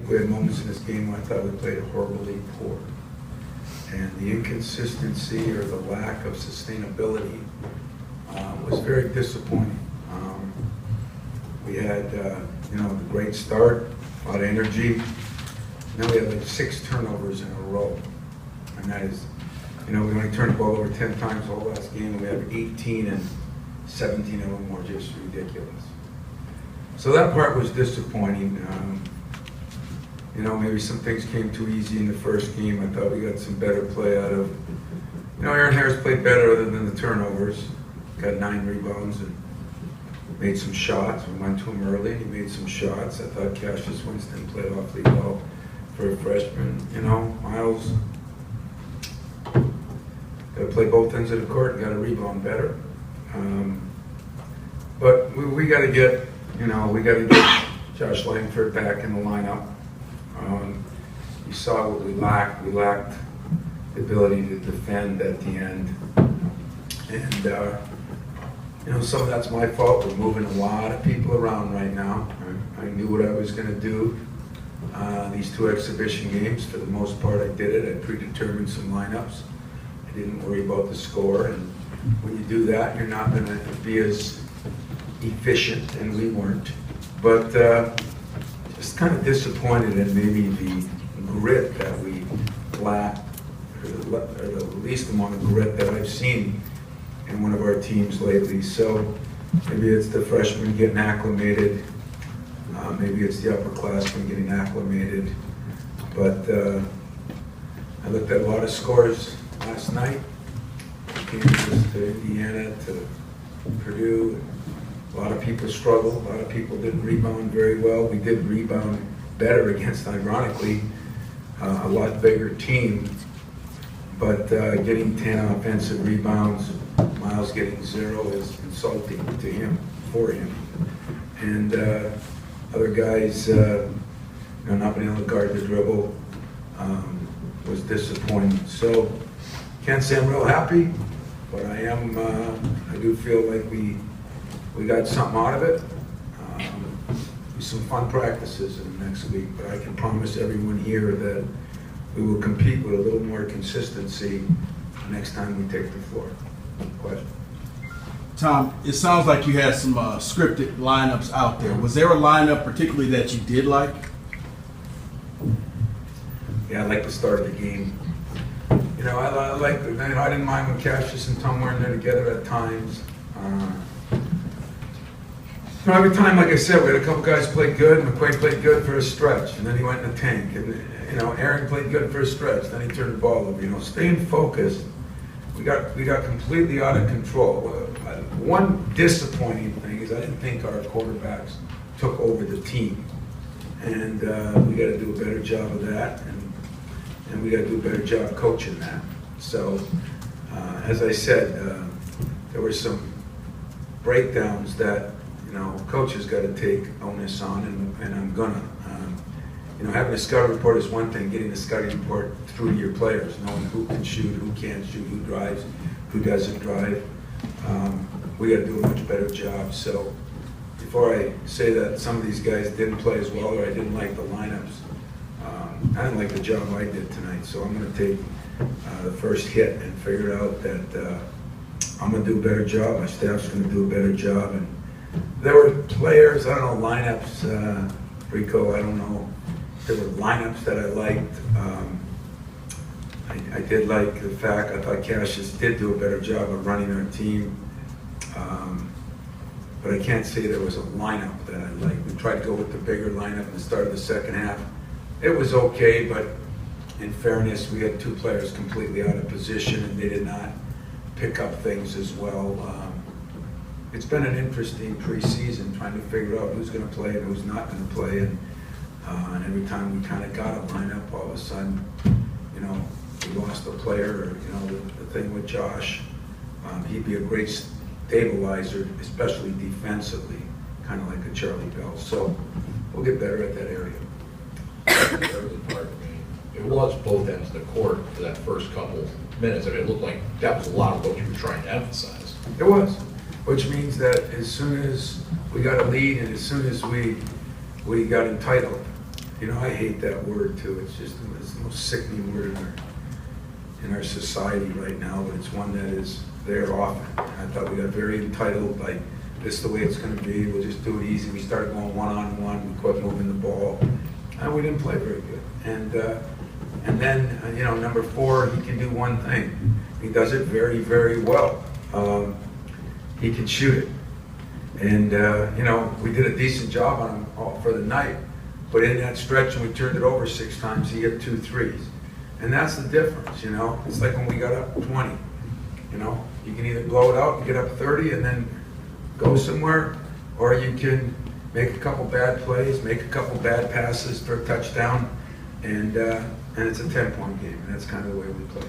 We had moments in this game where I thought we played horribly poor. And the inconsistency or the lack of sustainability was very disappointing. We had, the great start, a lot of energy. Now we had like 6 turnovers in a row. And that is, we only turned the ball over 10 times the whole last game, and we have 18, and 17 of them were just ridiculous. So that part was disappointing. Maybe some things came too easy in the first game. I thought we got some better play out of, Aaron Harris played better other than the turnovers. Got 9 rebounds and made some shots. We went to him early and he made some shots. I thought Cassius Winston played awfully well for a freshman. Miles got to play both ends of the court and got to rebound better. But we got to get, Josh Langford back in the lineup. You saw what we lacked. We lacked the ability to defend at the end. And, some of that's my fault. We're moving a lot of people around right now. I knew what I was going to do. These 2 exhibition games, for the most part, I did it. I predetermined some lineups. I didn't worry about the score. And when you do that, you're not going to be as efficient, and we weren't. But just kind of disappointed in maybe the grit that we lacked, or the least amount of grit that I've seen in one of our teams lately. So maybe it's the freshmen getting acclimated. Maybe it's the upperclassmen getting acclimated. But I looked at a lot of scores last night. Kansas to Indiana to Purdue. A lot of people struggled. A lot of people didn't rebound very well. We did rebound better against, ironically, a lot bigger team. But getting 10 offensive rebounds, Miles getting 0 is insulting to him, for him. And other guys, not being able to guard the dribble was disappointing. So can't say I'm real happy, but I do feel like we got something out of it. Some fun practices in the next week, but I can promise everyone here that we will compete with a little more consistency next time we take the floor. Question? Tom, it sounds like you had some scripted lineups out there. Was there a lineup particularly that you did like? Yeah, I like the start of the game. I didn't mind when Cassius and Tom were in there together at times. Every time, like I said, we had a couple guys played good. McQuaid played good for a stretch, and then he went in the tank. And Aaron played good for a stretch, then he turned the ball over. Staying focused. We got completely out of control. One disappointing thing is I didn't think our quarterbacks took over the team, and we got to do a better job of that, and we got to do a better job coaching that. So, as I said, there were some breakdowns that coaches got to take onus on, and I'm gonna. Having a scouting report is one thing. Getting the scouting report through to your players, knowing who can shoot, who can't shoot, who drives, who doesn't drive. We got to do a much better job. So before I say that some of these guys didn't play as well or I didn't like the lineups, I didn't like the job I did tonight. So I'm going to take the first hit and figure out that I'm going to do a better job. My staff's going to do a better job. And there were players, I don't know, lineups, Rico, I don't know. There were lineups that I liked. I did like the fact, I thought Cassius did do a better job of running our team. But I can't say there was a lineup that I liked. We tried to go with the bigger lineup at the start of the second half. It was okay, but in fairness, we had 2 players completely out of position and they did not pick up things as well. It's been an interesting preseason trying to figure out who's going to play and who's not going to play. And every time we kind of got a lineup, all of a sudden, we lost a player. Or, the thing with Josh, he'd be a great stabilizer, especially defensively, kind of like a Charlie Bell. So we'll get better at that area. The early part, it was both ends of the court for that first couple minutes. It looked like that was a lot of what you were trying to emphasize. It was, which means that as soon as we got a lead and as soon as we got entitled, You know, I hate that word too. It's just it's the most sickening word in our society right now, but it's one that is there often. I thought we got very entitled, like, this is the way it's going to be, we'll just do it easy. We started going one-on-one, we quit moving the ball, and we didn't play very good. And then, you know, number 4, he can do one thing. He does it very, very well. He can shoot it. And, you know, we did a decent job on him for the night, but in that stretch, when we turned it over 6 times, he hit 2 threes. And that's the difference, you know? It's like when we got up 20, you know? You can either blow it out and get up 30 and then go somewhere, or you can make a couple bad plays, make a couple bad passes for a touchdown, and it's a 10-point game, and that's kind of the way we play.